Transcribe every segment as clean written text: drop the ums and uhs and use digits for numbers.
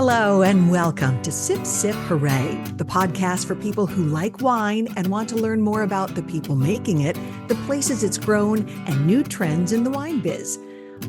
Hello and welcome to Sip Sip Hooray, the podcast for people who like wine and want to learn more about the people making it, the places it's grown, and new trends in the wine biz.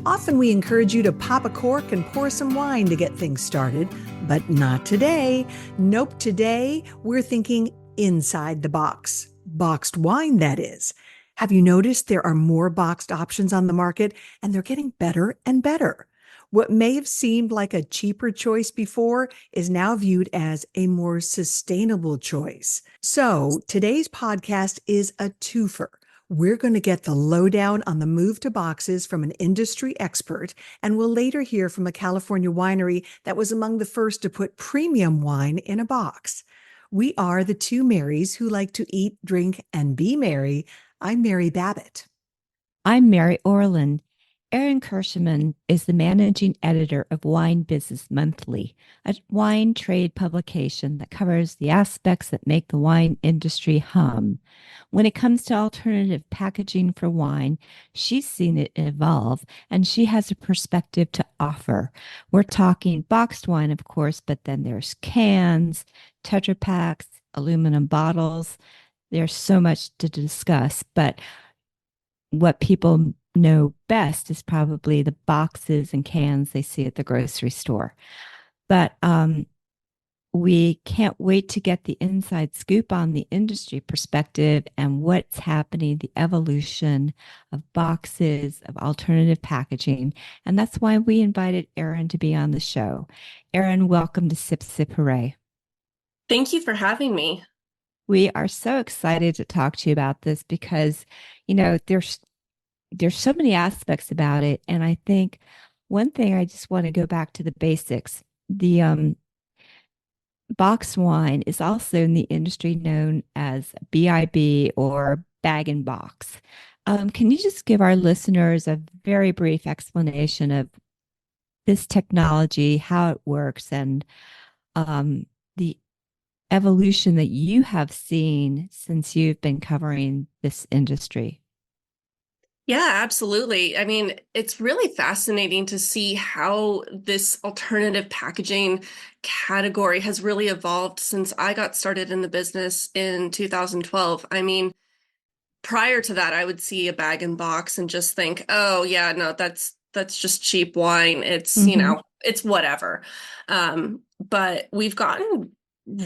Often we encourage you to pop a cork and pour some wine to get things started, but not today. Nope, today we're thinking inside the box. Boxed wine, that is. Have you noticed there are more boxed options on the market, and they're getting better and better? What may have seemed like a cheaper choice before is now viewed as a more sustainable choice. So today's podcast is a twofer. We're going to get the lowdown on the move to boxes from an industry expert, and we'll later hear from a California winery that was among the first to put premium wine in a box. We are the two Marys who like to eat, drink, and be merry. I'm Mary Babbitt. I'm Mary Orland. Erin Kirschenmann is the managing editor of Wine Business Monthly, a wine trade publication that covers the aspects that make the wine industry hum. When it comes to alternative packaging for wine, she's seen it evolve, and she has a perspective to offer. We're talking boxed wine, of course, but then there's cans, Tetra Paks, aluminum bottles. There's so much to discuss, but what people know best is probably the boxes and cans they see at the grocery store. But we can't wait to get the inside scoop on the industry perspective and what's happening, the evolution of boxes, of alternative packaging. And that's why we invited Erin to be on the show. Erin, welcome to Sip Sip Hooray. Thank you for having me. We are so excited to talk to you about this because, you know, there's so many aspects about it. And I think one thing I just want to go back to the basics. The boxed wine is also in the industry known as BIB or bag and box. Can you just give our listeners a very brief explanation of this technology, how it works, and the evolution that you have seen since you've been covering this industry? Yeah, absolutely. I mean, it's really fascinating to see how this alternative packaging category has really evolved since I got started in the business in 2012. I mean, prior to that, I would see a bag and box and just think, oh, yeah, no, that's just cheap wine. It's, it's whatever. But we've gotten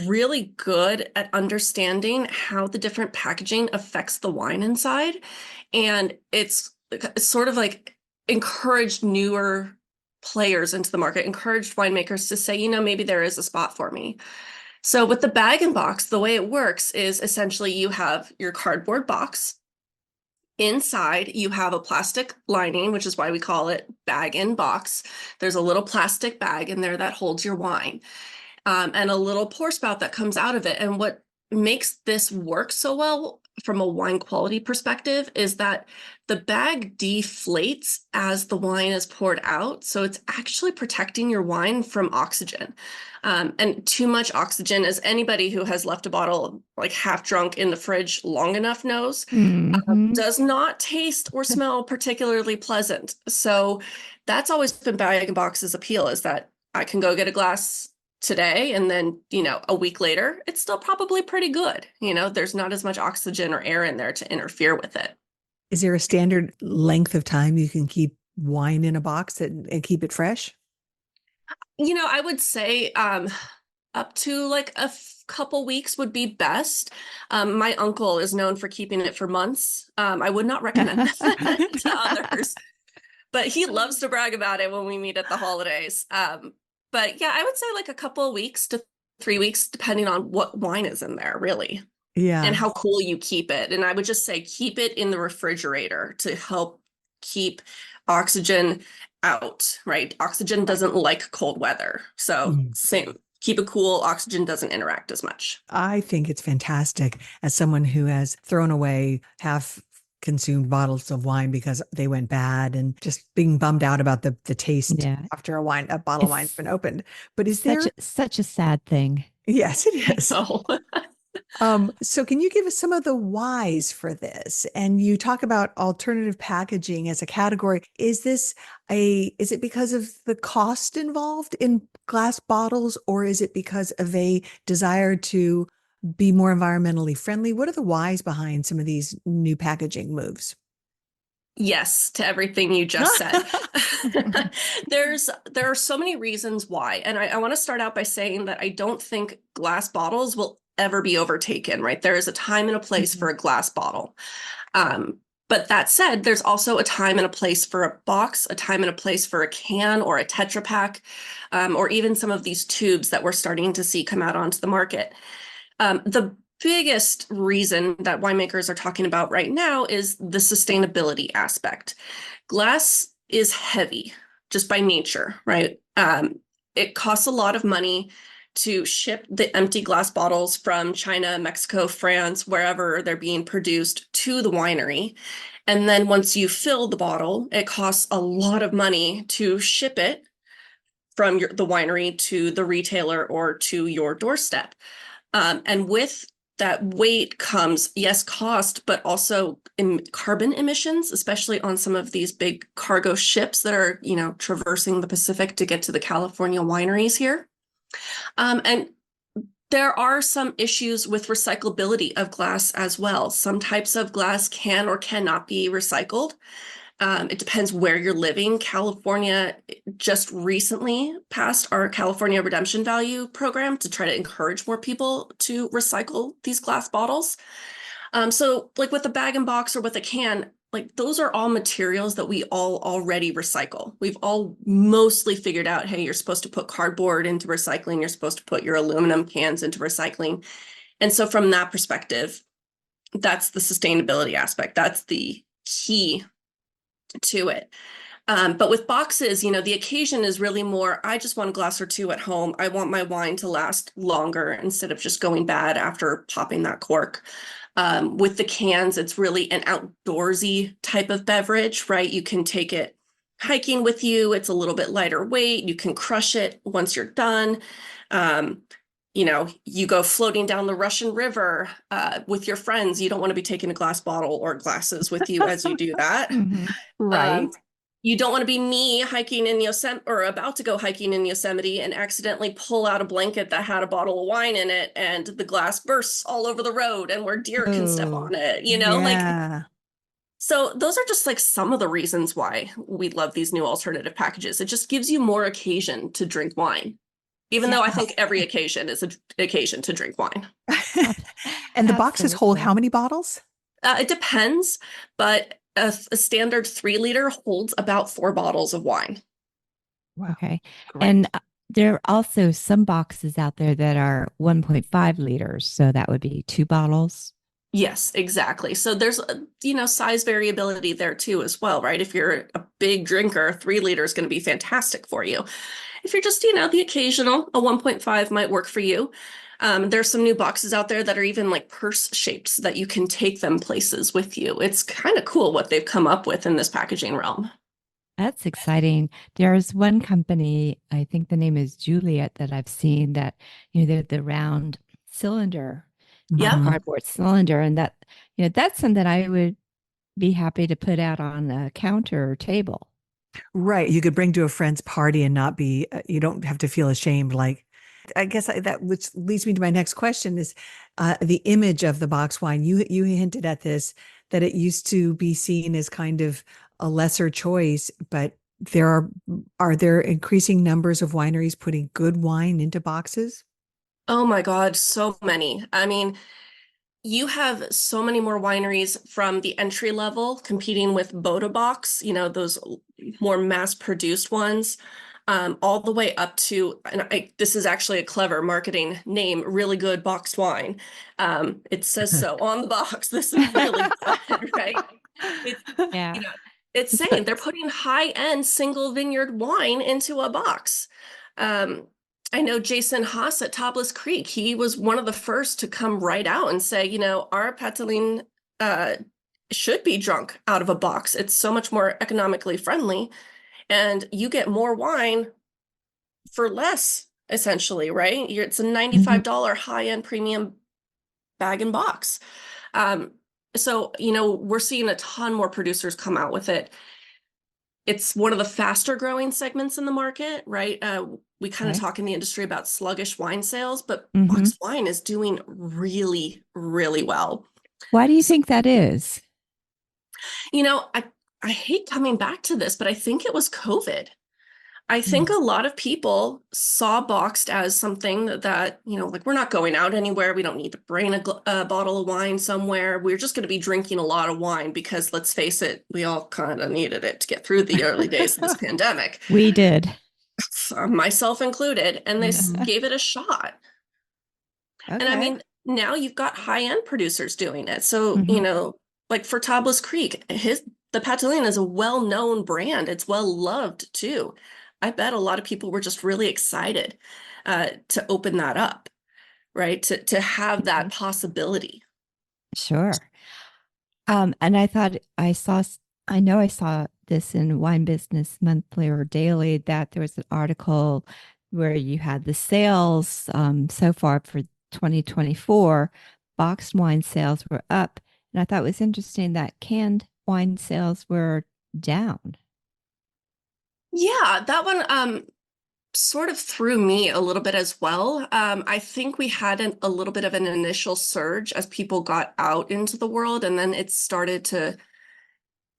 really good at understanding how the different packaging affects the wine inside. And it's sort of like encouraged newer players into the market, encouraged winemakers to say, maybe there is a spot for me. So with the bag and box, the way it works is essentially you have your cardboard box. Inside, you have a plastic lining, which is why we call it bag and box. There's a little plastic bag in there that holds your wine. And a little pour spout that comes out of it. And what makes this work so well from a wine quality perspective is that the bag deflates as the wine is poured out. So it's actually protecting your wine from oxygen. And too much oxygen, as anybody who has left a bottle like half drunk in the fridge long enough knows, does not taste or smell particularly pleasant. So that's always been bag and box's appeal, is that I can go get a glass today, and then, a week later, it's still probably pretty good. There's not as much oxygen or air in there to interfere with it. Is there a standard length of time you can keep wine in a box and keep it fresh? I would say up to like a couple weeks would be best. My uncle is known for keeping it for months. I would not recommend that to others, but he loves to brag about it when we meet at the holidays. But yeah, I would say like a couple of weeks to 3 weeks, depending on what wine is in there, really. Yeah. And how cool you keep it. And I would just say keep it in the refrigerator to help keep oxygen out, right? Oxygen doesn't like cold weather. So same, keep it cool. Oxygen doesn't interact as much. I think it's fantastic as someone who has thrown away half-consumed bottles of wine because they went bad and just being bummed out about the taste after a bottle of wine's been opened. But is there such a sad thing? Yes, it is. So can you give us some of the whys for this? And you talk about alternative packaging as a category. Is it because of the cost involved in glass bottles, or is it because of a desire to be more environmentally friendly? What are the whys behind some of these new packaging moves? Yes, to everything you just said. There are so many reasons why. And I want to start out by saying that I don't think glass bottles will ever be overtaken, right? There is a time and a place for a glass bottle. But that said, there's also a time and a place for a box, a time and a place for a can or a Tetra Pak, or even some of these tubes that we're starting to see come out onto the market. The biggest reason that winemakers are talking about right now is the sustainability aspect. Glass is heavy just by nature, right? It costs a lot of money to ship the empty glass bottles from China, Mexico, France, wherever they're being produced to the winery. And then once you fill the bottle, it costs a lot of money to ship it from the winery to the retailer or to your doorstep. And with that weight comes, yes, cost, but also carbon emissions, especially on some of these big cargo ships that are, traversing the Pacific to get to the California wineries here. And there are some issues with recyclability of glass as well. Some types of glass can or cannot be recycled. It depends where you're living. California just recently passed our California Redemption Value program to try to encourage more people to recycle these glass bottles. So like with a bag and box or with a can, like those are all materials that we all already recycle. We've all mostly figured out, hey, you're supposed to put cardboard into recycling. You're supposed to put your aluminum cans into recycling. And so from that perspective, that's the sustainability aspect. That's the key to it. But with boxes, the occasion is really more, I just want a glass or two at home. I want my wine to last longer instead of just going bad after popping that cork. With the cans, it's really an outdoorsy type of beverage, right? You can take it hiking with you. It's a little bit lighter weight. You can crush it once you're done. You go floating down the Russian River with your friends. You don't want to be taking a glass bottle or glasses with you as you do that. Right. You don't want to be me hiking in Yosemite or about to go hiking in Yosemite and accidentally pull out a blanket that had a bottle of wine in it and the glass bursts all over the road and where deer can step on it, Yeah. So those are just like some of the reasons why we love these new alternative packages. It just gives you more occasion to drink wine, even though I think every occasion is an occasion to drink wine. And the boxes hold how Absolutely. many bottles? It depends, but a standard 3 liter holds about 4 bottles of wine. Wow. Okay. Great. And there are also some boxes out there that are 1.5 liters. So that would be 2 bottles. Yes, exactly. So there's, size variability there too as well, right? If you're a big drinker, 3 liter is going to be fantastic for you. If you're just, the occasional, a 1.5 might work for you. There's some new boxes out there that are even like purse shaped so that you can take them places with you. It's kind of cool what they've come up with in this packaging realm. That's exciting. There's one company, I think the name is Juliet, that I've seen that, they're the round cylinder, Yeah. cardboard cylinder. And that's something I would be happy to put out on a counter or table. Right. You could bring to a friend's party and not be, you don't have to feel ashamed. Like, I guess that which leads me to my next question is the image of the box wine. You hinted at this, that it used to be seen as kind of a lesser choice, but are there increasing numbers of wineries putting good wine into boxes? Oh my God, so many. I mean, you have so many more wineries from the entry level competing with Boda Box, those more mass produced ones, all the way up to, this is actually a clever marketing name, really good boxed wine. It says so on the box. This is really good, right? It's, Yeah. you know, it's saying they're putting high-end single vineyard wine into a box. I know Jason Haas at Tablas Creek, he was one of the first to come right out and say, our Pataline should be drunk out of a box. It's so much more economically friendly, and you get more wine for less, essentially, right? It's a $95 high-end premium bag and box. Um, so, we're seeing a ton more producers come out with it. It's one of the faster growing segments in the market, right? We kind of Okay. talk in the industry about sluggish wine sales, but Hmm. boxed wine is doing really, really well. Why do you So, think that is? I hate coming back to this, but I think it was COVID. I think Mm. a lot of people saw boxed as something that, like we're not going out anywhere. We don't need to bring a bottle of wine somewhere. We're just going to be drinking a lot of wine because let's face it, we all kind of needed it to get through the early days of this pandemic, We did. myself included, and they Mhm. gave it a shot. And I Okay. mean, now you've got high-end producers doing it. So, Hmm. like for Tablas Creek, the Pataline is a well-known brand. It's well loved too. I bet a lot of people were just really excited to open that up, right? To have that possibility. Sure. And I thought I know I saw this in Wine Business Monthly or Daily that there was an article where you had the sales so far for 2024, boxed wine sales were up. And I thought it was interesting that canned wine sales were down. Yeah, that one sort of threw me a little bit as well. I think we had a little bit of an initial surge as people got out into the world, and then it started to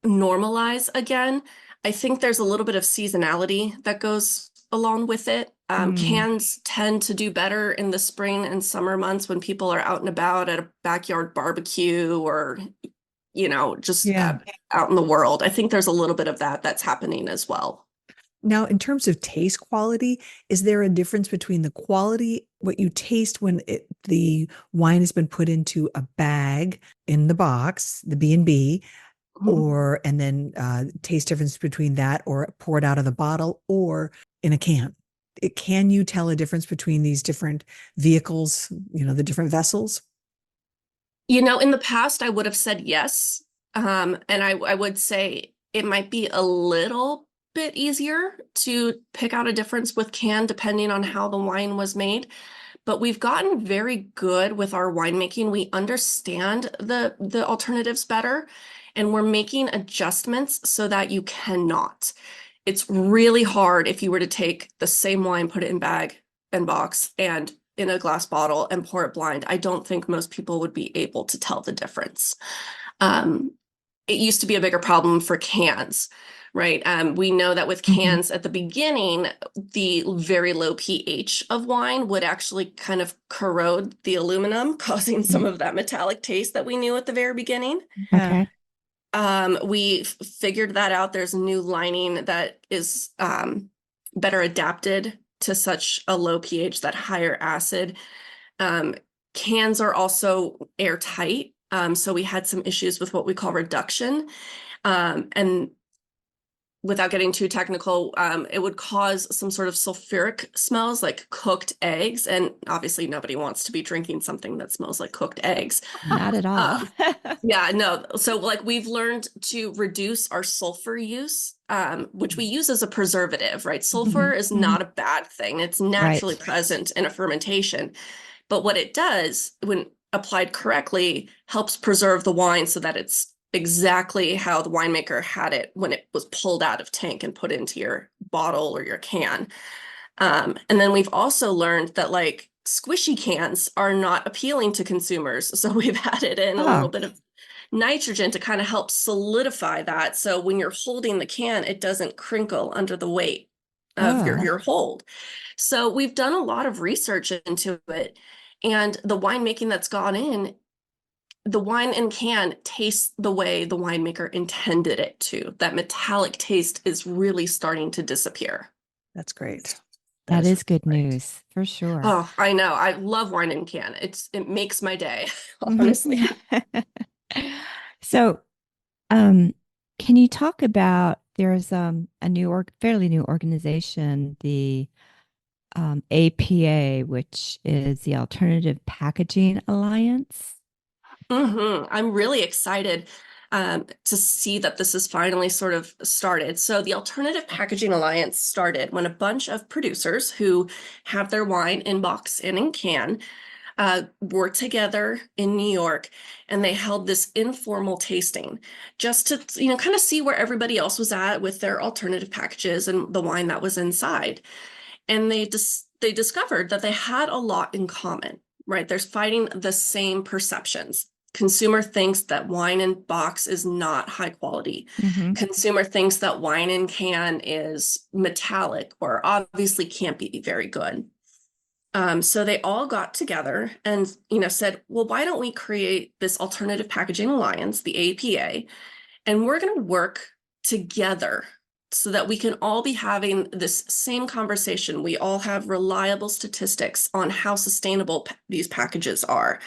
normalize again. I think there's a little bit of seasonality that goes along with it. Mm, Cans tend to do better in the spring and summer months when people are out and about at a backyard barbecue or, just Yeah. out in the world. I think there's a little bit of that's happening as well. Now, in terms of taste quality, is there a difference between the quality, what you taste when the wine has been put into a bag in the box, the B&B, or and then taste difference between that or poured out of the bottle or in a can? Can you tell a difference between these different vehicles, the different vessels? In the past, I would have said yes. And I would say it might be a little bit easier to pick out a difference with can depending on how the wine was made. But we've gotten very good with our winemaking. We understand the alternatives better, and we're making adjustments so that you cannot. It's really hard if you were to take the same wine, put it in bag and box, and in a glass bottle and pour it blind. I don't think most people would be able to tell the difference. Um, it used to be a bigger problem for cans, right? We know that with mhm. cans at the beginning, the very low pH of wine would actually kind of corrode the aluminum, causing some Mm. of that metallic taste that we knew at the very beginning. Yeah. Okay. We figured that out. There's a new lining that is better adapted to such a low pH, that higher acid. Um, Cans are also airtight. So we had some issues with what we call reduction. And without getting too technical, it would cause some sort of sulfuric smells like cooked eggs. And obviously, nobody wants to be drinking something that smells like cooked eggs. Not at all. Um, yeah, no. So like we've learned to reduce our sulfur use, which we use as a preservative, right? Sulfur Mhm, is mhm. not a bad thing. It's naturally Right. present in a fermentation. But what it does, when applied correctly, helps preserve the wine so that it's exactly how the winemaker had it when it was pulled out of tank and put into your bottle or your can. And then we've also learned that like squishy cans are not appealing to consumers. So we've added in a little Oh, bit of nitrogen to kind of help solidify that. So when you're holding the can, it doesn't crinkle under the weight of your, oh, your hold. So we've done a lot of research into it. And the winemaking that's gone in, the wine in can tastes the way the winemaker intended it to. That metallic taste is really starting to disappear. That's great. That that is is really good great. news for sure. Oh, I know. I love wine in can. It makes my day, Mhm. honestly. So, um, can you talk about there's a fairly new organization, the APA, which is the Alternative Packaging Alliance? I'm really excited to see that this is finally sort of started. So the Alternative Packaging Alliance started when a bunch of producers who have their wine in box and in can were together in New York, and they held this informal tasting just to, kind of see where everybody else was at with their alternative packages and the wine that was inside. And they discovered that they had a lot in common, right? They're fighting the same perceptions. Consumer thinks that wine in box is not high quality. Mm-hmm. Consumer thinks that wine in can is metallic or obviously can't be very good. So they all got together and, said, well, why don't we create this alternative packaging alliance, the APA, and we're going to work together so that we can all be having this same conversation. We all have reliable statistics on how sustainable these packages are.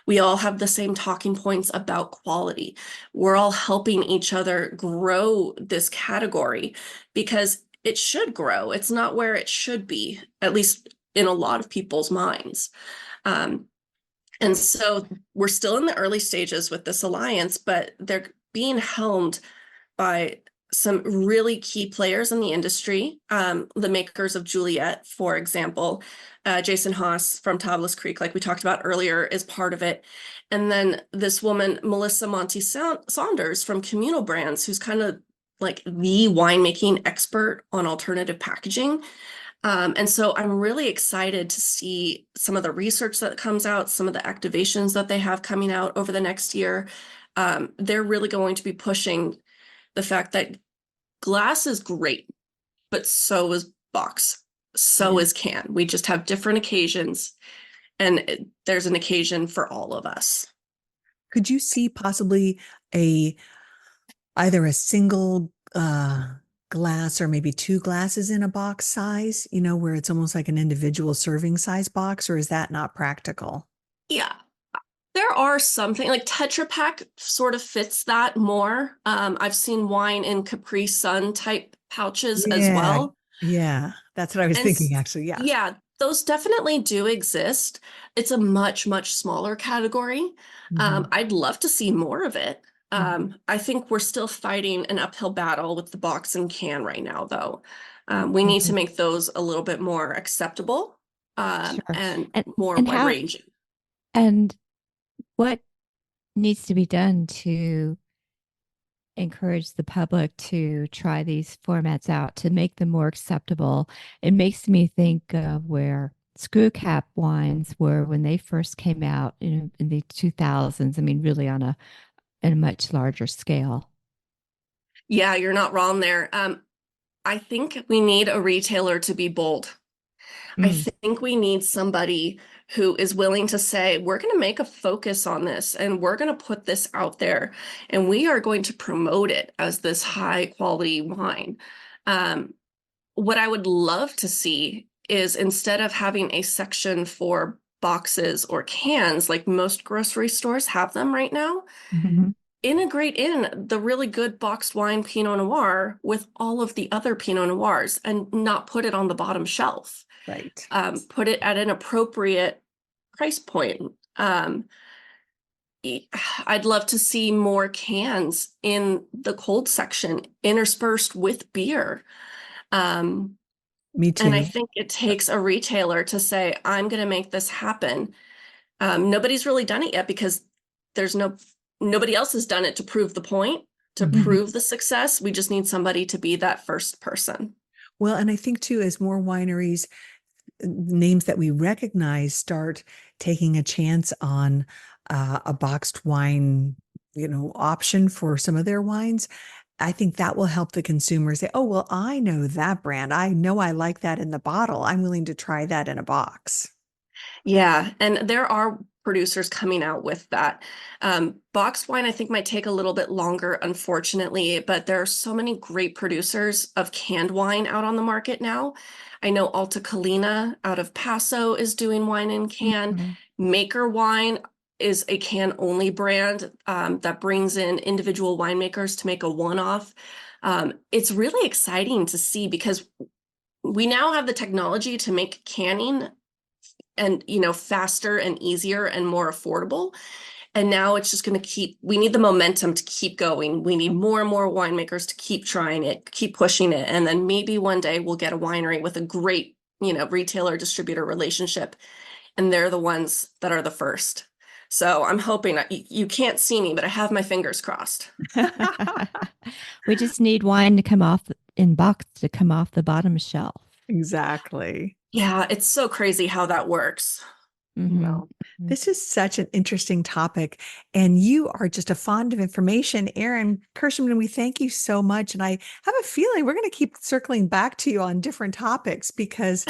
We all have the same talking points about quality. We're all helping each other grow this category because it should grow. It's not where it should be, at least in a lot of people's minds. And so we're still in the early stages with this alliance, but they're being helmed by some really key players in the industry. The makers of Juliet, for example, Jason Haas from Tablas Creek, like we talked about earlier, is part of it. And then this woman, Melissa Monty Saunders from Communal Brands, who's kind of like the winemaking expert on alternative packaging. And so I'm really excited to see some of the research that comes out, some of the activations that they have coming out over the next year. They're really going to be pushing the fact that glass is great, but so is box, so is can. We just have different occasions, and there's an occasion for all of us. Could you see possibly either a single glass or maybe two glasses in a box size, where it's almost like an individual serving size box, or is that not practical? Yeah. There are something like Tetra Pak sort of fits that more. I've seen wine in Capri Sun type pouches as well. Yeah, that's what I was And thinking, actually. Yeah. yeah, those definitely do exist. It's a much, much smaller category. Mhm. I'd love to see more of it. Mhm. I think we're still fighting an uphill battle with the box and can right now, though. We need to Mhm. make those a little bit more acceptable, Sure. and And more and wide how ranging. and what needs to be done to encourage the public to try these formats out to make them more acceptable? It makes me think of where screw cap wines were when they first came out in the 2000s. I mean, really on a much larger scale. Yeah, you're not wrong there. I think we need a retailer to be bold. I Mm. think we need somebody who is willing to say, we're going to make a focus on this and we're going to put this out there and we are going to promote it as this high quality wine. Um, what I would love to see is instead of having a section for boxes or cans, like most grocery stores have them right now, Mhm. integrate in the really good boxed wine Pinot Noir with all of the other Pinot Noirs and not put it on the bottom shelf. Right. Put it at an appropriate price point. I'd love to see more cans in the cold section interspersed with beer. Um, Me and I too. think it takes a retailer to say, I'm going to make this happen. Nobody's really done it yet because there's nobody else has done it to prove the point, to Mhm. prove the success. We just need somebody to be that first person. Well, and I think too, as more wineries, names that we recognize start taking a chance on a boxed wine, option for some of their wines, I think that will help the consumer say, oh, well, I know that brand. I know I like that in the bottle. I'm willing to try that in a box. Yeah, and there are producers coming out with that. Boxed wine, I think, might take a little bit longer, unfortunately, but there are so many great producers of canned wine out on the market now. I know Alta Colina out of Paso is doing wine in can. Mhm. Maker Wine is a can only brand that brings in individual winemakers to make a one-off. It's really exciting to see because we now have the technology to make canning and faster and easier and more affordable, and now it's just going to we need the momentum to keep going. We need more and more winemakers to keep trying it, keep pushing it, and then maybe one day we'll get a winery with a great retailer distributor relationship and they're the ones that are the first. So I'm hoping you can't see me, but I have my fingers crossed. We just need wine to come off in box to come off the bottom shelf. Exactly. Yeah, it's so crazy how that works. Mhm. Well, this is such an interesting topic, and you are just a font of information. Erin Kirschenmann, we thank you so much. And I have a feeling we're going to keep circling back to you on different topics because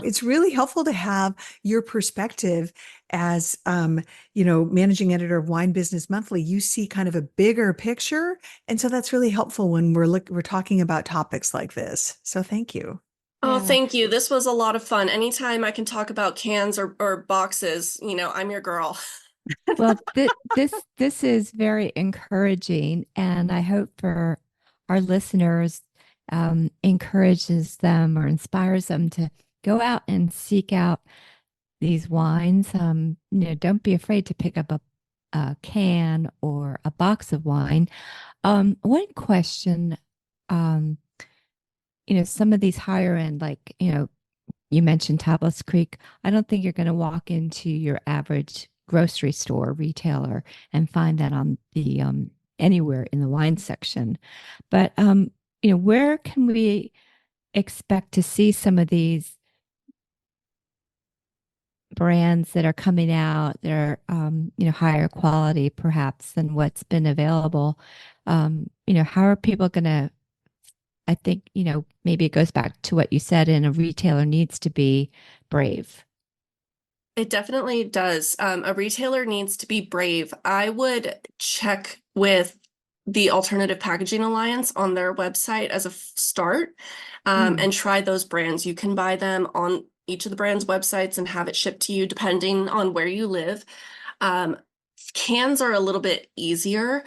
it's really helpful to have your perspective as, managing editor of Wine Business Monthly. You see kind of a bigger picture. And so that's really helpful when we're talking about topics like this. So thank you. Oh, Yeah. thank you. This was a lot of fun. Anytime I can talk about cans or boxes, I'm your girl. Well, this is very encouraging, and I hope for our listeners encourages them or inspires them to go out and seek out these wines. Don't be afraid to pick up a can or a box of wine. One question, um, some of these higher end, like you mentioned Tablas Creek. I don't think you're going to walk into your average grocery store retailer and find that on the anywhere in the wine section. But where can we expect to see some of these brands that are coming out? They're higher quality perhaps than what's been available. How are people going to? I think, maybe it goes back to what you said, and a retailer needs to be brave. It definitely does. A retailer needs to be brave. I would check with the Alternative Packaging Alliance on their website as a start, and try those brands. You can buy them on each of the brands' websites and have it shipped to you depending on where you live. Um, Cans are a little bit easier.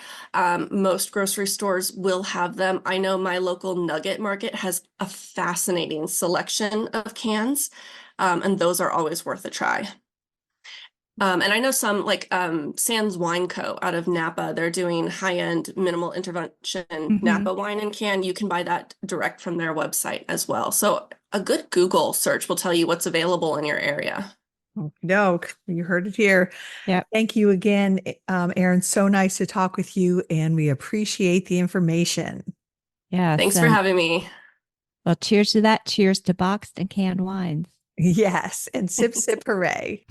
Most grocery stores will have them. I know my local Nugget Market has a fascinating selection of cans, and those are always worth a try. And I know some like Sands Wine Co. out of Napa, they're doing high-end minimal intervention Mhm. Napa wine and can. You can buy that direct from their website as well. So a good Google search will tell you what's available in your area. No, you heard it here. Yep. Thank you again, Erin. So nice to talk with you, and we appreciate the information. Yes. Thanks for And having me. well, cheers to that. Cheers to boxed and canned wines. Yes, and sip, sip, hooray.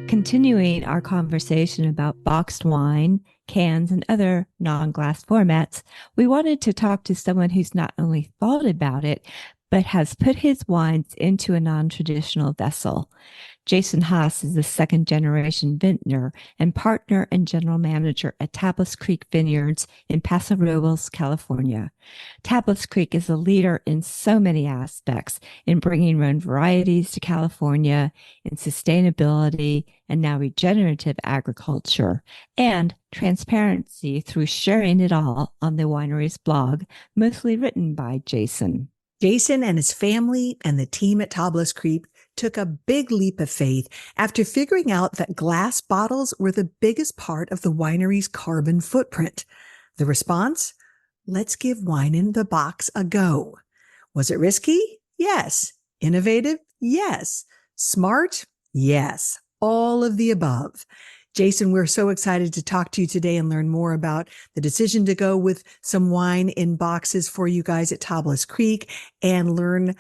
Continuing our conversation about boxed wine, cans, and other non glass formats, we wanted to talk to someone who's not only thought about it, but has put his wines into a non traditional vessel. Jason Haas is a second generation vintner and partner and general manager at Tablas Creek Vineyards in Paso Robles, California. Tablas Creek is a leader in so many aspects in bringing Rhone varieties to California, in sustainability, and now regenerative agriculture, and transparency through sharing it all on the winery's blog, mostly written by Jason. Jason and his family and the team at Tablas Creek took a big leap of faith after figuring out that glass bottles were the biggest part of the winery's carbon footprint. The response? Let's give wine in the box a go. Was it risky? Yes. Innovative? Yes. Smart? Yes. All of the above. Jason, we're so excited to talk to you today and learn more about the decision to go with some wine in boxes for you guys at Tablas Creek and learn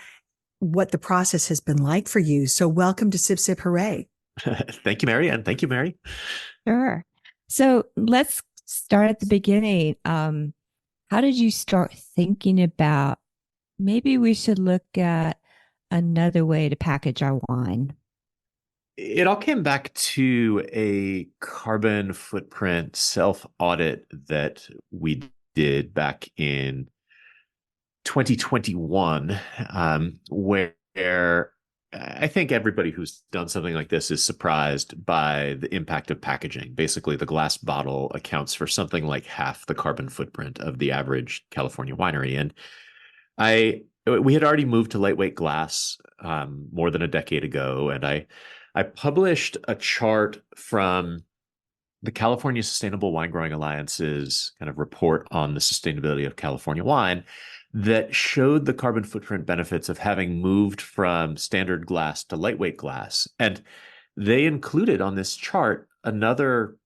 what the process has been like for you. So welcome to Sip Sip Hooray. Thank you, Mary, and thank you, Mary. Sure. So let's start at the beginning. How did you start thinking about maybe we should look at another way to package our wine? It all came back to a carbon footprint self-audit that we did back in 2021, where I think everybody who's done something like this is surprised by the impact of packaging. Basically, the glass bottle accounts for something like half the carbon footprint of the average California winery. And we had already moved to lightweight glass more than a decade ago, and I published a chart from the California Sustainable Wine Growing Alliance's kind of report on the sustainability of California wine that showed the carbon footprint benefits of having moved from standard glass to lightweight glass. And they included on this chart another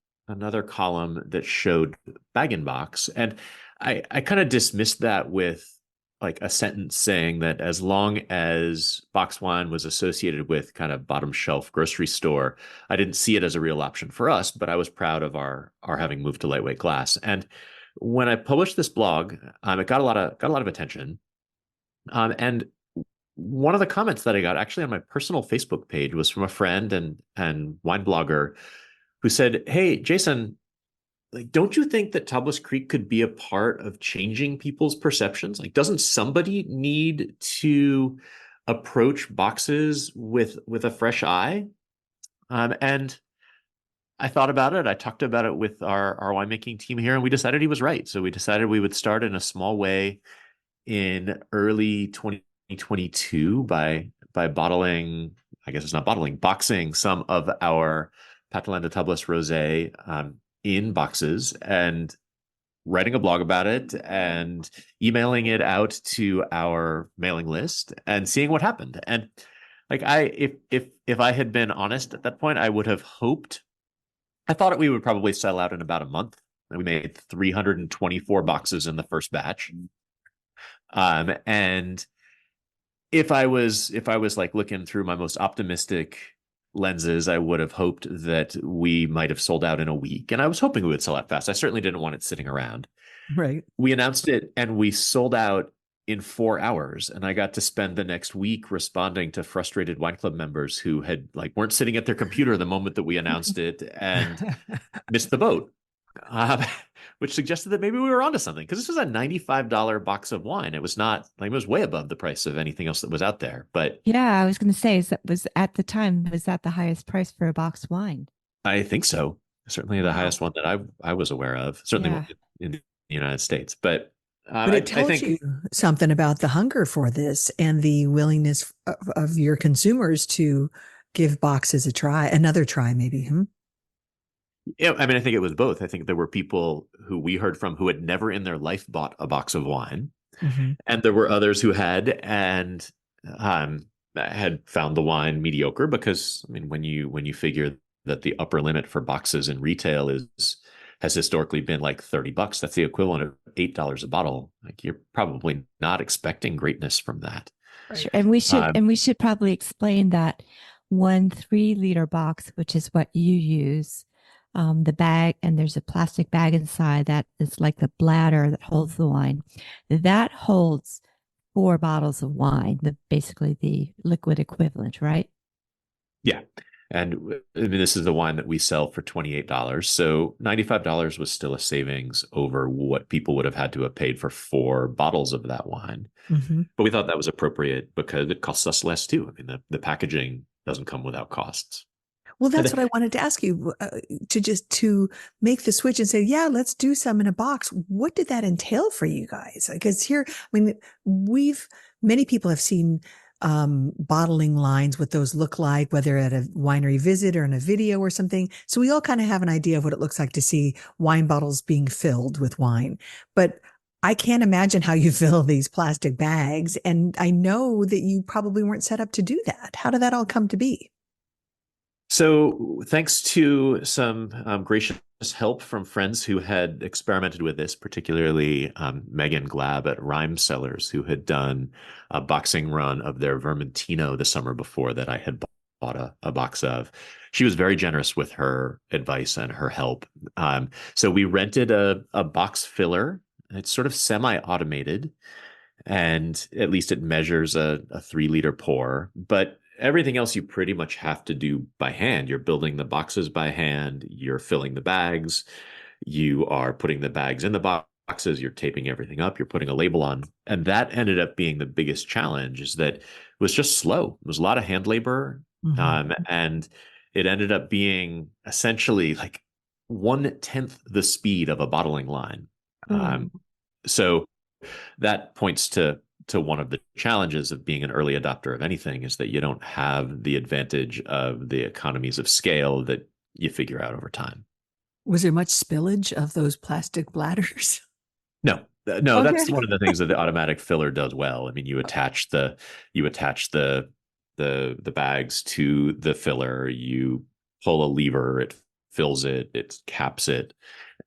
column that showed bag-in-box. And I kind of dismissed that with like a sentence saying that as long as box wine was associated with kind of bottom shelf grocery store, I didn't see it as a real option for us, but I was proud of our having moved to lightweight glass. And when I published this blog, it got a lot of attention. And one of the comments that I got actually on my personal Facebook page was from a friend and wine blogger who said, "Hey, Jason, like, don't you think that Tablas Creek could be a part of changing people's perceptions? Like, doesn't somebody need to approach boxes with a fresh eye?" And I thought about it. I talked about it with our winemaking team here, and we decided he was right. So we decided we would start in a small way in early 2022 by bottling, I guess it's not bottling, boxing some of our Patalanda Tablas Rosé in boxes and writing a blog about it and emailing it out to our mailing list and seeing what happened. And like if I had been honest at that point, I would have hoped, I thought we would probably sell out in about a month. We made 324 boxes in the first batch. And if I was like looking through my most optimistic lenses, I would have hoped that we might have sold out in a week. And I was hoping we would sell out fast. I certainly didn't want it sitting around. Right. We announced it and we sold out in 4 hours. And I got to spend the next week responding to frustrated wine club members who had like weren't sitting at their computer the moment that we announced it and missed the boat. Which suggested that maybe we were onto something, because this was a $95 box of wine. It was not like, it was way above the price of anything else that was out there. But Yeah, I was going to say, was at the time, was that the highest price for a box wine? I think so. Certainly the highest one that I was aware of, certainly in the United States. But it tells you something about the hunger for this and the willingness of your consumers to give boxes another try, maybe. Yeah, I mean, I think it was both. I think there were people who we heard from who had never in their life bought a box of wine. Mm-hmm. And there were others who had and had found the wine mediocre, because I mean, when you figure that the upper limit for boxes in retail has historically been like $30, that's the equivalent of $8 a bottle. Like, you're probably not expecting greatness from that. Sure. And we should probably explain that 1 3-liter box, which is what you use, the bag, and there's a plastic bag inside that is like the bladder that holds the wine. That holds 4 bottles of wine, basically the liquid equivalent, right? Yeah. And I mean, this is the wine that we sell for $28. So $95 was still a savings over what people would have had to have paid for 4 bottles of that wine. Mm-hmm. But we thought that was appropriate because it costs us less too. I mean, the packaging doesn't come without costs. Well, that's what I wanted to ask you, to make the switch and say, yeah, let's do some in a box. What did that entail for you guys? Because here, I mean, many people have seen bottling lines, what those look like, whether at a winery visit or in a video or something. So we all kind of have an idea of what it looks like to see wine bottles being filled with wine. But I can't imagine how you fill these plastic bags. And I know that you probably weren't set up to do that. How did that all come to be? So thanks to some gracious help from friends who had experimented with this, particularly Megan Glab at Rhyme Cellars, who had done a boxing run of their Vermentino the summer before that I had bought a box of. She was very generous with her advice and her help. So we rented a box filler. It's sort of semi-automated, and at least it measures a 3-liter pour. But everything else you pretty much have to do by hand. You're building the boxes by hand. You're filling the bags. You are putting the bags in the boxes. You're taping everything up. You're putting a label on. And that ended up being the biggest challenge, is that it was just slow. It was a lot of hand labor. Mm-hmm. And it ended up being essentially like 1/10 the speed of a bottling line. So that points to one of the challenges of being an early adopter of anything, is that you don't have the advantage of the economies of scale that you figure out over time. Was there much spillage of those plastic bladders? No, No, Okay. that's one of the things that the automatic filler does well. I mean, you attach the bags to the filler, you pull a lever, it fills it, it caps it,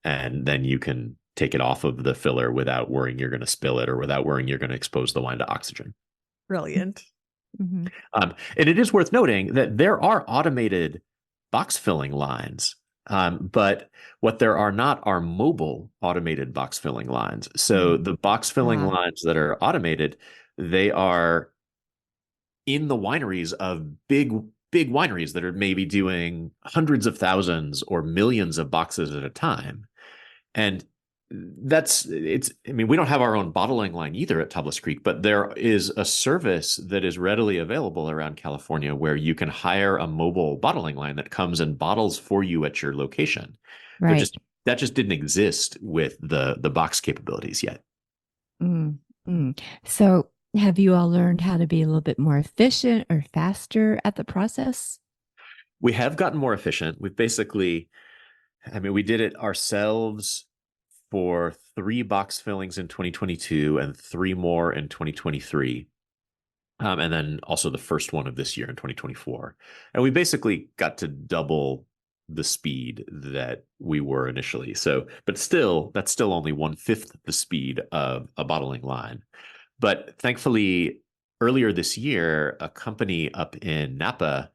and then you can take it off of the filler without worrying you're going to spill it or without worrying you're going to expose the wine to oxygen. Brilliant. Mhm. And it is worth noting that there are automated box filling lines, but what there are not are mobile automated box filling lines. So the box filling Ah, lines that are automated, they are in the wineries of big wineries that are maybe doing hundreds of thousands or millions of boxes at a time. And I mean, we don't have our own bottling line either at Tablas Creek, but there is a service that is readily available around California where you can hire a mobile bottling line that comes and bottles for you at your location. There right. just That just didn't exist with the box capabilities yet. Mm, mm. So, have you all learned how to be a little bit more efficient or faster at the process? We have gotten more efficient. I mean, we did it ourselves for 3 box fillings in 2022 and 3 more in 2023. And then also the first one of this year in 2024. And we basically got to double the speed that we were initially. So, but still, that's still only 1/5 the speed of a bottling line. But thankfully, earlier this year, a company up in Napa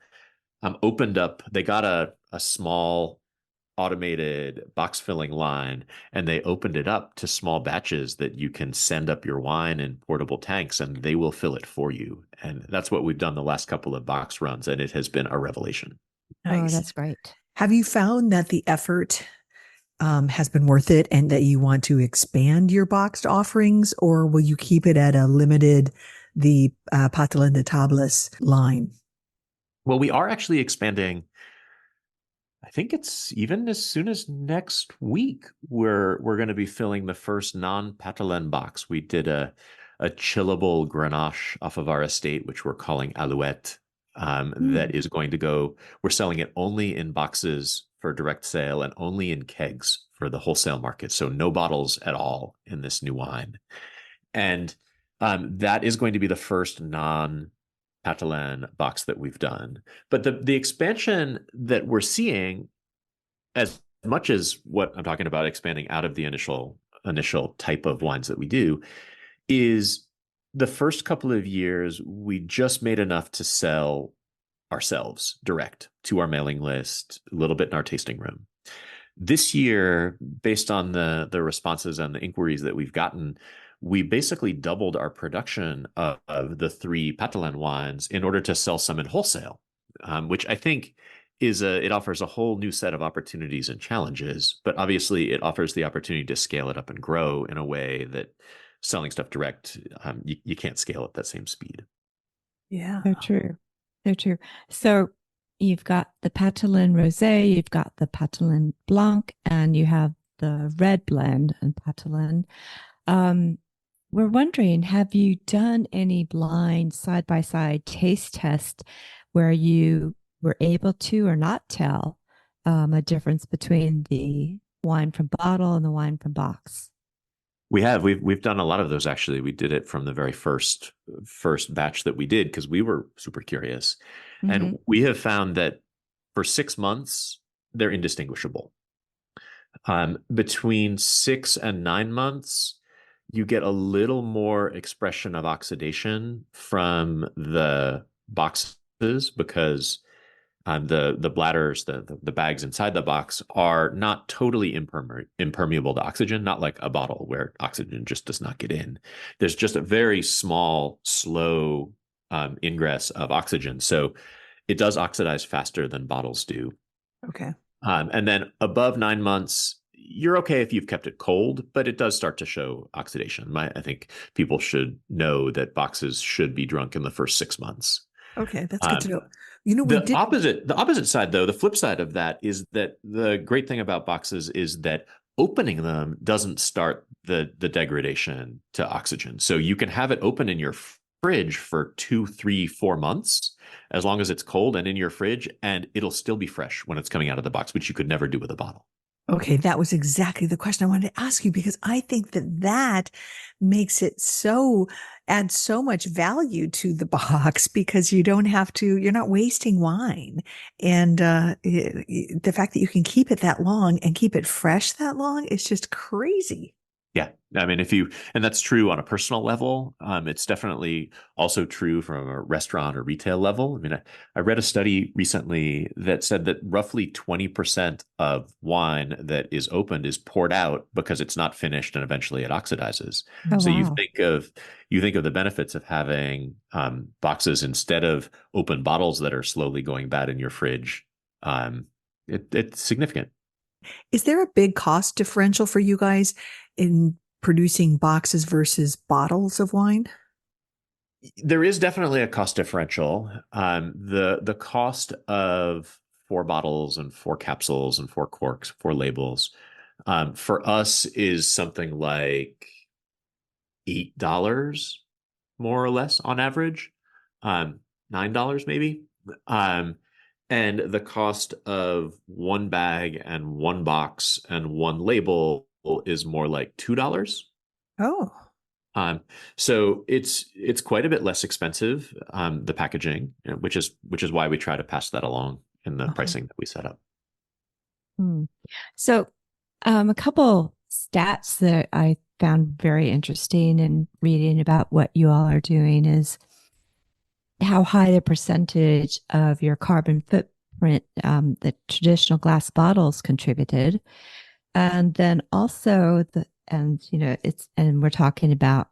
opened up, they got a small automated box filling line, and they opened it up to small batches that you can send up your wine in portable tanks and they will fill it for you. And that's what we've done the last couple of box runs, and it has been a revelation. Oh, Nice. that's great. Have you found that the effort has been worth it and that you want to expand your boxed offerings, or will you keep it at a limited, the Patelin de Tablas line? Well, we are actually expanding. I think it's even as soon as next week. We're going to be filling the first non-Patelin box. We did a chillable Grenache off of our estate, which we're calling Alouette. That is going to go. We're selling it only in boxes for direct sale and only in kegs for the wholesale market. So no bottles at all in this new wine. And that is going to be the first non-Patelin box that we've done. But the expansion that we're seeing, as much as what I'm talking about, expanding out of the initial type of wines that we do, is the first couple of years we just made enough to sell ourselves direct to our mailing list, a little bit in our tasting room. This year, based on the responses and the inquiries that we've gotten, we basically doubled our production of the 3 Patelin wines in order to sell some in wholesale, which I think it offers a whole new set of opportunities and challenges, but obviously it offers the opportunity to scale it up and grow in a way that selling stuff direct, you can't scale at that same speed. Yeah. So true. So true. So you've got the Patelin Rosé, you've got the Patelin Blanc, and you have the red blend and Patelin. We're wondering, have you done any blind side-by-side taste test where you were able to or not tell a difference between the wine from bottle and the wine from box? We've done a lot of those actually. We did it from the very first batch that we did because we were super curious. And we have found that for 6 months, they're indistinguishable. Between 6 and 9 months, you get a little more expression of oxidation from the boxes because the bladders, the bags inside the box are not totally impermeable to oxygen, not like a bottle where oxygen just does not get in. There's just a very small, slow ingress of oxygen. So it does oxidize faster than bottles do. Okay. And then above 9 months, you're okay if you've kept it cold, but it does start to show oxidation. I think people should know that boxes should be drunk in the first 6 months. Okay, that's good to know. You know, we The did. opposite side, though, the flip side of that is that the great thing about boxes is that opening them doesn't start the degradation to oxygen. So you can have it open in your fridge for 2, 3, 4 months, as long as it's cold and in your fridge, and it'll still be fresh when it's coming out of the box, which you could never do with a bottle. Okay, that was exactly the question I wanted to ask you because I think that that makes it so adds so much value to the box because you don't have to, you're not wasting wine. And the fact that you can keep it that long and keep it fresh that long is just crazy. Yeah. I mean, and that's true on a personal level. It's definitely also true from a restaurant or retail level. I mean, I read a study recently that said that roughly 20% of wine that is opened is poured out because it's not finished and eventually it oxidizes. Oh, So wow. you think of the benefits of having boxes instead of open bottles that are slowly going bad in your fridge. It's significant. Is there a big cost differential for you guys in producing boxes versus bottles of wine? There is definitely a cost differential. The cost of 4 bottles and 4 capsules and 4 corks, 4 labels, for us is something like $8 more or less on average, $9 maybe. And the cost of 1 bag and 1 box and 1 label is more like $2. Oh, Um, so it's quite a bit less expensive, the packaging, which is why we try to pass that along in the uh-huh. pricing that we set up. Hmm. So, a couple stats that I found very interesting in reading about what you all are doing is how high the percentage of your carbon footprint the traditional glass bottles contributed. And then also and we're talking about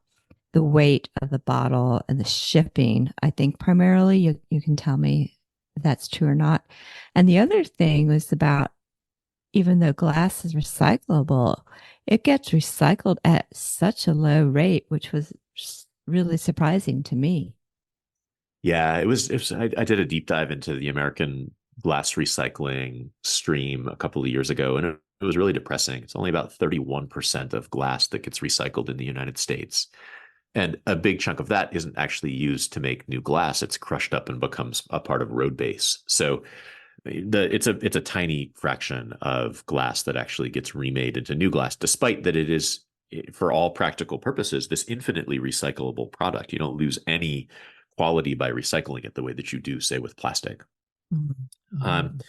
the weight of the bottle and the shipping. I think primarily you can tell me if that's true or not. And the other thing was about even though glass is recyclable, it gets recycled at such a low rate, which was really surprising to me. Yeah, I did a deep dive into the American glass recycling stream a couple of years ago, and it was really depressing. It's only about 31% of glass that gets recycled in the United States. And a big chunk of that isn't actually used to make new glass. It's crushed up and becomes a part of road base. So it's a tiny fraction of glass that actually gets remade into new glass, despite that it is, for all practical purposes, this infinitely recyclable product. You don't lose any quality by recycling it the way that you do, say, with plastic. Um, Mhm.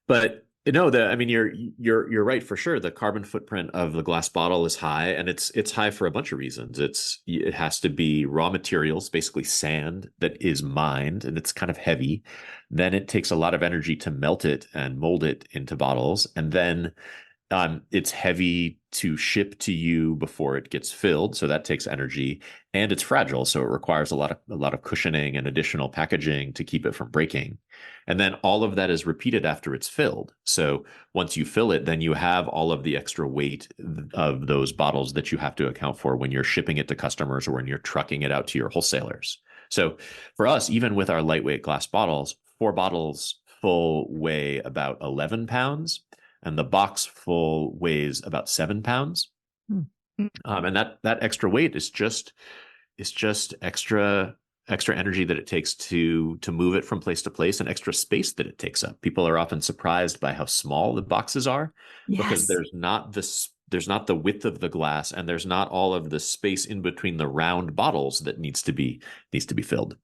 but no, I mean, you're right for sure. The carbon footprint of the glass bottle is high, and it's high for a bunch of reasons. It has to be raw materials, basically sand that is mined, and it's kind of heavy. Then it takes a lot of energy to melt it and mold it into bottles, and then it's heavy to ship to you before it gets filled, so that takes energy, and it's fragile, so it requires a lot of cushioning and additional packaging to keep it from breaking. And then all of that is repeated after it's filled. So once you fill it, then you have all of the extra weight of those bottles that you have to account for when you're shipping it to customers or when you're trucking it out to your wholesalers. So for us, even with our lightweight glass bottles, 4 bottles full weigh about 11 pounds and the box full weighs about 7 pounds. Hmm. And that extra weight is just extra energy that it takes to move it from place to place and extra space that it takes up. People are often surprised by how small the boxes are because Yes. there's not the width of the glass and there's not all of the space in between the round bottles that needs to be filled.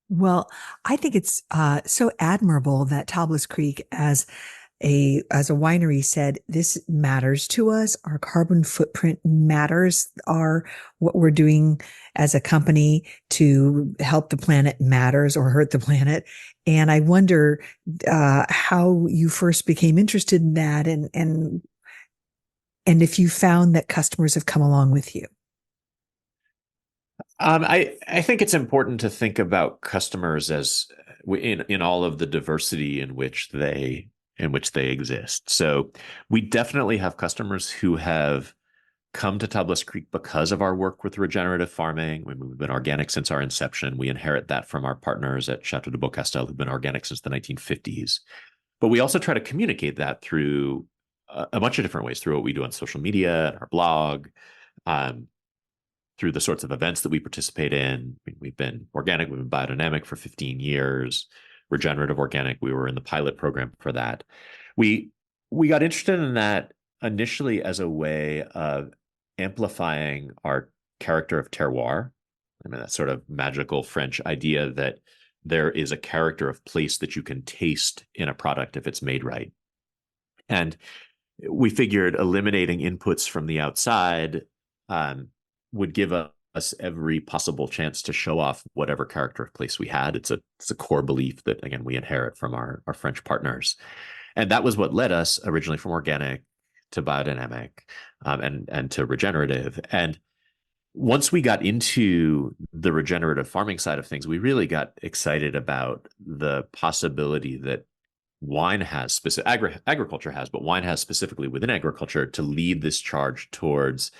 Well, I think it's so admirable that Tablas Creek, as a winery, said this matters to us. Our carbon footprint matters. Our what we're doing as a company to help the planet matters or hurt the planet. And I wonder how you first became interested in that, and if you found that customers have come along with you. I think it's important to think about customers as in all of the diversity in which they exist. So we definitely have customers who have come to Tablas Creek because of our work with regenerative farming. We've been organic since our inception. We inherit that from our partners at Chateau de Beaucastel, who've been organic since the 1950s. But we also try to communicate that through a bunch of different ways, through what we do on social media, our blog, um, through the sorts of events that we participate in. We've been organic, we've been biodynamic for 15 years, regenerative organic. We were in the pilot program for that. We we got interested in that initially as a way of amplifying our character of terroir. I mean, that sort of magical French idea that there is a character of place that you can taste in a product if it's made right. And we figured eliminating inputs from the outside would give us every possible chance to show off whatever character of place we had. It's a core belief that, again, we inherit from our French partners. And that was what led us originally from organic to biodynamic and to regenerative. And once we got into the regenerative farming side of things, we really got excited about the possibility that wine has agriculture has, but wine has specifically within agriculture to lead this charge towards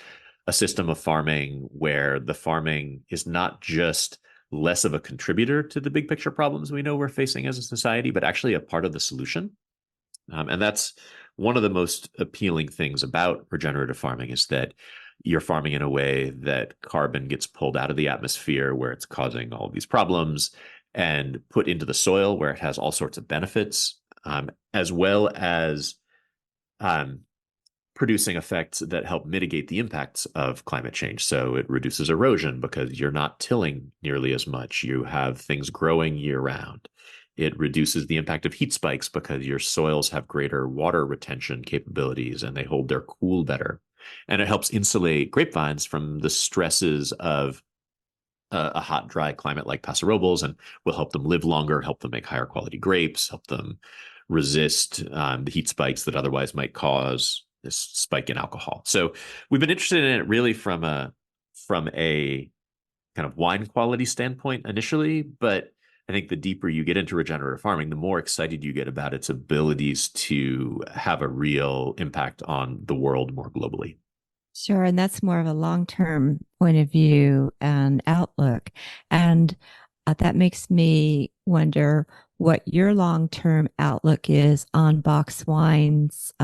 a system of farming where the farming is not just less of a contributor to the big picture problems we know we're facing as a society, but actually a part of the solution. And that's one of the most appealing things about regenerative farming is that you're farming in a way that carbon gets pulled out of the atmosphere where it's causing all these problems and put into the soil where it has all sorts of benefits, as well as producing effects that help mitigate the impacts of climate change. So it reduces erosion because you're not tilling nearly as much. You have things growing year round. It reduces the impact of heat spikes because your soils have greater water retention capabilities and they hold their cool better. And it helps insulate grapevines from the stresses of a hot, dry climate like Paso Robles, and will help them live longer, help them make higher quality grapes, help them resist the heat spikes that otherwise might cause this spike in alcohol. So we've been interested in it really from a kind of wine quality standpoint initially, but I think the deeper you get into regenerative farming, the more excited you get about its abilities to have a real impact on the world more globally. Sure. And that's more of a long-term point of view and outlook. And that makes me wonder what your long-term outlook is on box wines,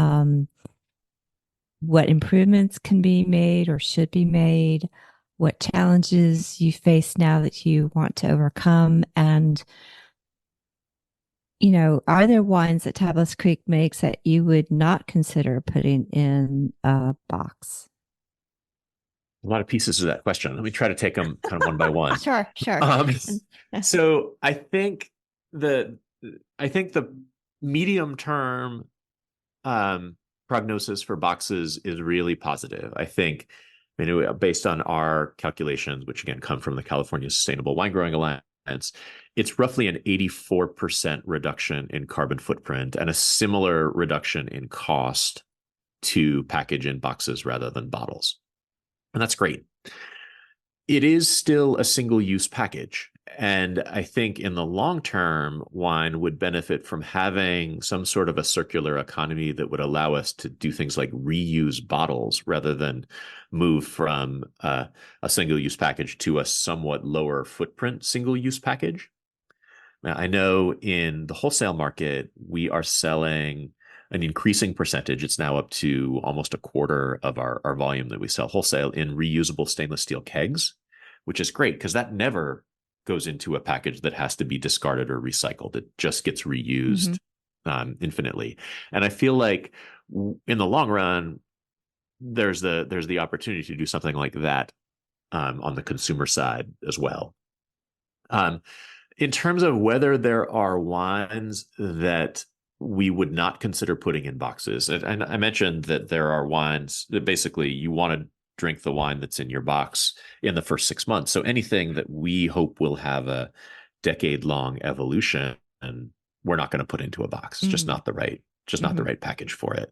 what improvements can be made or should be made, what challenges you face now that you want to overcome, and are there wines that Tablas Creek makes that you would not consider putting in a box? A lot of pieces to that question. Let me try to take them kind of one by one. Sure. So I think the medium term prognosis for boxes is really positive. I think, based on our calculations, which again come from the California Sustainable Wine Growing Alliance, it's roughly an 84% reduction in carbon footprint and a similar reduction in cost to package in boxes rather than bottles. And that's great. It is still a single-use package. And I think in the long term, wine would benefit from having some sort of a circular economy that would allow us to do things like reuse bottles rather than move from a single-use package to a somewhat lower footprint single-use package. Now, I know in the wholesale market, we are selling an increasing percentage. It's now up to almost a quarter of our volume that we sell wholesale in reusable stainless steel kegs, which is great because that never goes into a package that has to be discarded or recycled. It just gets reused infinitely. And I feel like in the long run, there's the opportunity to do something like that on the consumer side as well. In terms of whether there are wines that we would not consider putting in boxes, and I mentioned that there are wines that basically you want to drink the wine that's in your box in the first 6 months. So anything that we hope will have a decade-long evolution, and we're not going to put into a box. It's just not the right, not the right package for it.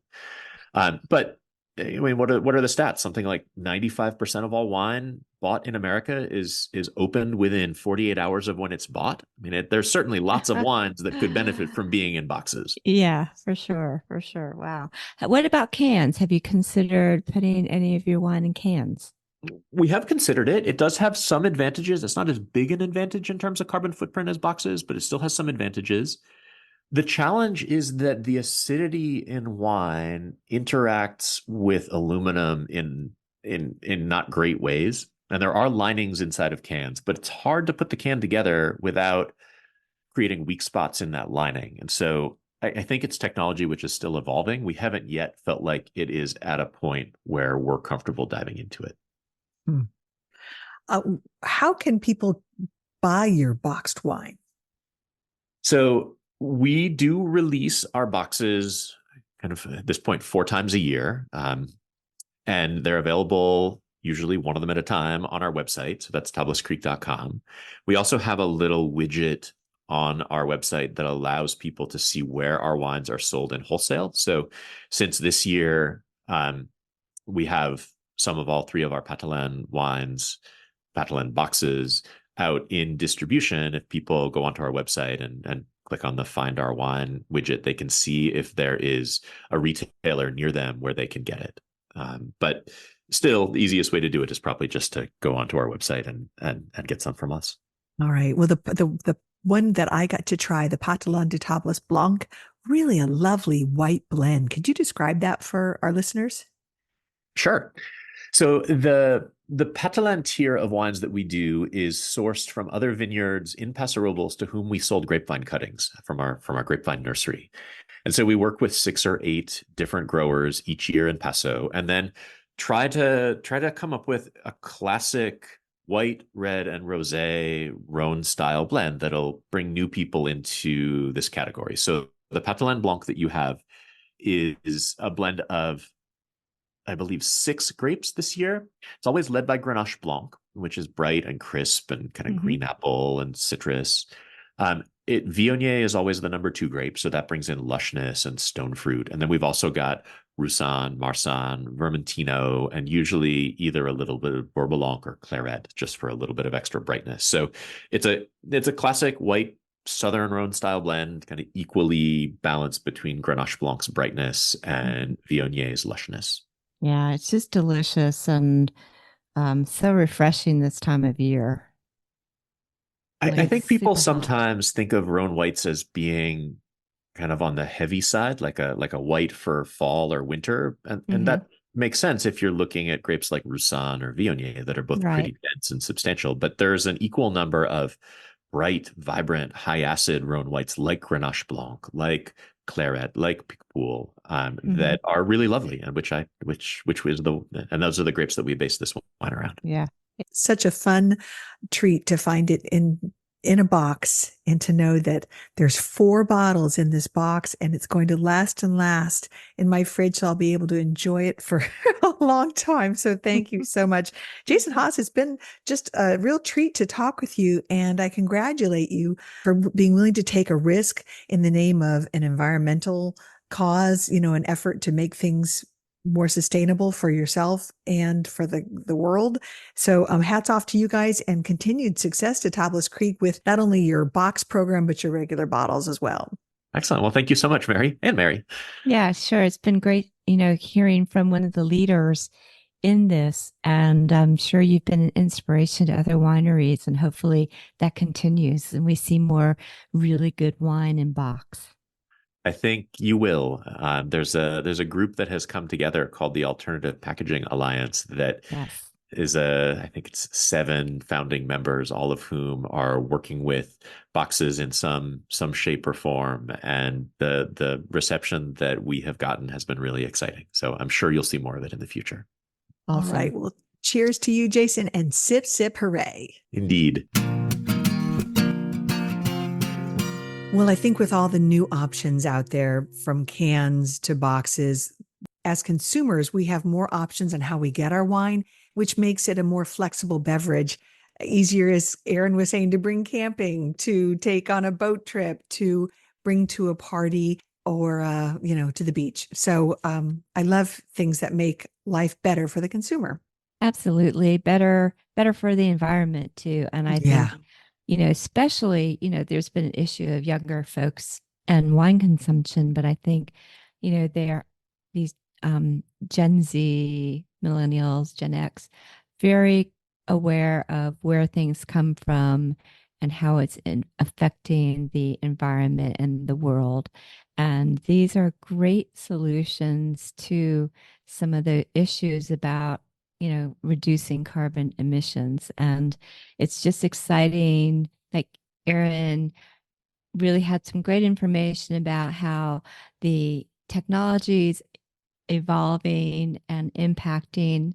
But I mean, what are the stats? Something like 95% of all wine bought in America is opened within 48 hours of when it's bought. I mean, there's certainly lots of wines that could benefit from being in boxes. Yeah, for sure. Wow. What about cans? Have you considered putting any of your wine in cans? We have considered it. It does have some advantages. It's not as big an advantage in terms of carbon footprint as boxes, but it still has some advantages. The challenge is that the acidity in wine interacts with aluminum in not great ways. And there are linings inside of cans, but it's hard to put the can together without creating weak spots in that lining. And so I think it's technology which is still evolving. We haven't yet felt like it is at a point where we're comfortable diving into it. Hmm. How can people buy your boxed wine? So we do release our boxes kind of at this point 4 times a year. And they're available usually one of them at a time on our website. So that's tablascreek.com. We also have a little widget on our website that allows people to see where our wines are sold in wholesale. So since this year, we have some of all 3 of our Patalan wines, Patalan boxes out in distribution. If people go onto our website and click on the Find Our Wine widget, they can see if there is a retailer near them where they can get it. But still, the easiest way to do it is probably just to go onto our website and get some from us. All right. Well, the one that I got to try, the Patalan de Tablas Blanc, really a lovely white blend. Could you describe that for our listeners? Sure. So the Patalan tier of wines that we do is sourced from other vineyards in Paso Robles to whom we sold grapevine cuttings from our grapevine nursery. And so we work with 6 or 8 different growers each year in Paso, and then try to come up with a classic white, red, and rosé Rhone style blend that'll bring new people into this category. So the Patalan Blanc that you have is a blend of, I believe, 6 grapes this year. It's always led by Grenache Blanc, which is bright and crisp and kind of green apple and citrus. Viognier is always the number 2 grape, so that brings in lushness and stone fruit. And then we've also got Roussanne, Marsanne, Vermentino, and usually either a little bit of Bourbon or Claret, just for a little bit of extra brightness. So it's a classic white Southern Rhone style blend, kind of equally balanced between Grenache Blanc's brightness and Viognier's lushness. Yeah, it's just delicious and so refreshing this time of year. I think people super hot. sometimes think of Rhone whites as being kind of on the heavy side, like a white for fall or winter, and that makes sense if you're looking at grapes like Roussanne or Viognier that are both pretty dense and substantial. But there's an equal number of bright, vibrant, high acid Rhone whites like Grenache Blanc, like Claret, like Picpoul, that are really lovely, and which was and those are the grapes that we base this wine around. Yeah. It's such a fun treat to find it in a box and to know that there's 4 bottles in this box and it's going to last and last in my fridge. So I'll be able to enjoy it for a long time. So thank you so much. Jason Haas, it's been just a real treat to talk with you. And I congratulate you for being willing to take a risk in the name of an environmental cause, an effort to make things more sustainable for yourself and for the world. So hats off to you guys and continued success to Tablas Creek with not only your box program, but your regular bottles as well. Excellent. Well, thank you so much, Mary and Mary. Yeah, sure. It's been great, hearing from one of the leaders in this. And I'm sure you've been an inspiration to other wineries, and hopefully that continues and we see more really good wine in box. I think you will. There's a group that has come together called the Alternative Packaging Alliance that is I think it's 7 founding members, all of whom are working with boxes in some shape or form. And the reception that we have gotten has been really exciting. So I'm sure you'll see more of it in the future. All right. Well, cheers to you, Jason, and sip, sip, hooray. Indeed. Well, I think with all the new options out there, from cans to boxes, as consumers, we have more options on how we get our wine, which makes it a more flexible beverage. Easier, as Erin was saying, to bring camping, to take on a boat trip, to bring to a party, or, to the beach. So I love things that make life better for the consumer. Absolutely. Better for the environment too. And I think, especially, there's been an issue of younger folks and wine consumption, but I think, they're these Gen Z, millennials, Gen X, very aware of where things come from and how it's affecting the environment and the world. And these are great solutions to some of the issues about reducing carbon emissions. And it's just exciting. Like Erin really had some great information about how the technologies evolving and impacting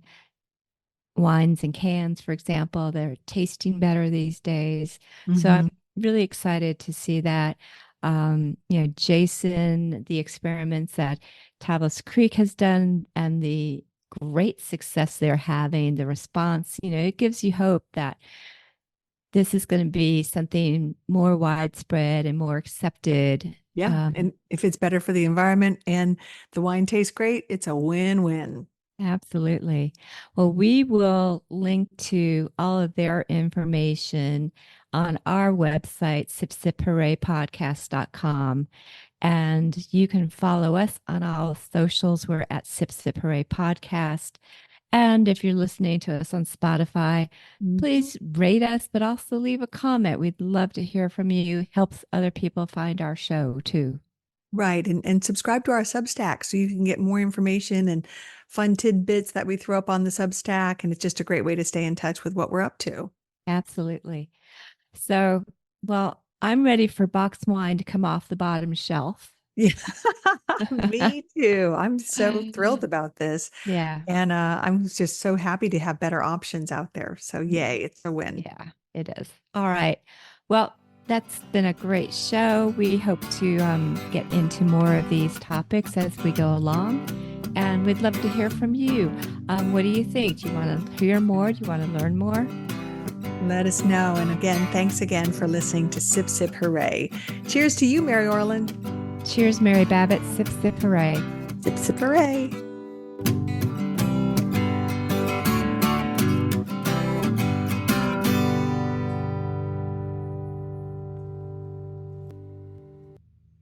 wines and cans, for example. They're tasting better these days. So I'm really excited to see that. Jason, the experiments that Tablas Creek has done and the great success they're having, the response, it gives you hope that this is going to be something more widespread and more accepted. Yeah. And if it's better for the environment and the wine tastes great, it's a win-win. Absolutely. Well, we will link to all of their information on our website, sipsiphoorayypodcast.com. And you can follow us on all socials. We're at Sip Sip Hooray Podcast. And if you're listening to us on Spotify, please rate us, but also leave a comment. We'd love to hear from you. Helps other people find our show too. Right. And subscribe to our Substack so you can get more information and fun tidbits that we throw up on the Substack. And it's just a great way to stay in touch with what we're up to. Absolutely. So, well, I'm ready for boxed wine to come off the bottom shelf. Yeah, me too. I'm so thrilled about this. Yeah. And I'm just so happy to have better options out there. So yay, it's a win. Yeah, it is. All right. Well, that's been a great show. We hope to get into more of these topics as we go along. And we'd love to hear from you. What do you think? Do you want to hear more? Do you want to learn more? Let us know. And again, thanks again for listening to Sip Sip Hooray. Cheers to you, Mary Orland. Cheers, Mary Babbitt. Sip, sip, hooray. Sip Sip Hooray.